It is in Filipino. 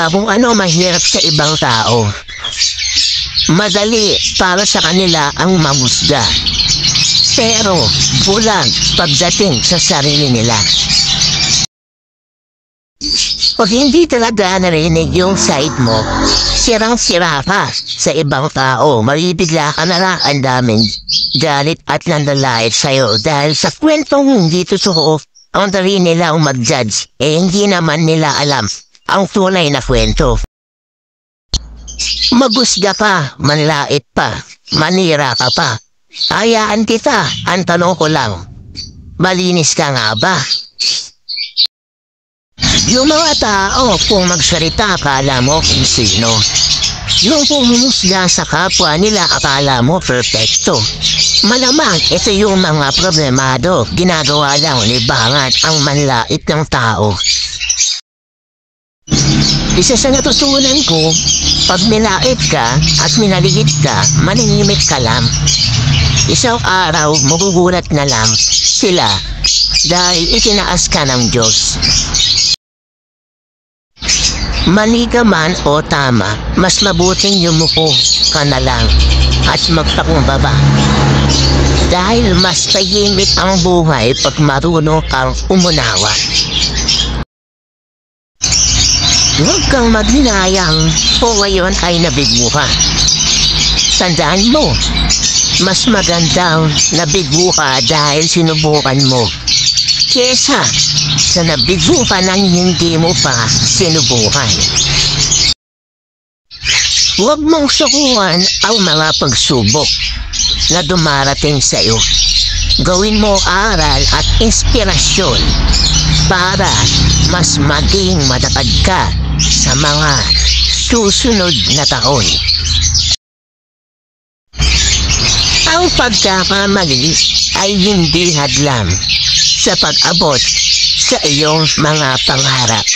kung ano mahirap sa ibang tao. Madali para sa kanila ang mamusga. Pero bulag pagdating sa sarili nila. Pag hindi talaga narinig yung side mo, sirang-sira ka sa ibang tao, maribigla ka na lang ang daming galit at nanlalait sa'yo dahil sa kwentong hindi totoo ang dali nila ang mag-judge, hindi naman nila alam ang tunay na kwento. Magusga pa, manlait pa, manira ka pa. Hayaan kita, ang tanong ko lang, malinis ka nga ba? Yung mga tao, kung magsalita akala mo kung sino. Yung pumusga sa kapwa nila akala mo perfecto. Malamang ito yung mga problemado, ginagawa lang libangan ang manlait ng tao. Isa sa natutunan ko, pag nilait ka at minaligid ka, manimik ka lang. Isang araw, magugulat na lang sila dahil itinaas ka ng Diyos. Mali ka man o tama, mas mabuting yumuko ka na lang at magpakumbaba. Dahil mas tahimik ang buhay pag marunong kang umunawa. Huwag kang maghinayang kung ngayon ay nabigo ka. Tandaan mo, mas magandang nabigo ka dahil sinubukan mo, kesa sa nabigo ka nang hindi mo pa sinubukan. Huwag mong sukuhan ang mga pagsubok na dumarating sa iyo. Gawin mo aral at inspirasyon para mas maging madapad ka sa mga susunod na taon. Ang pagkakamali ay hindi hadlang sa pag-abot sa iyong mga pangarap.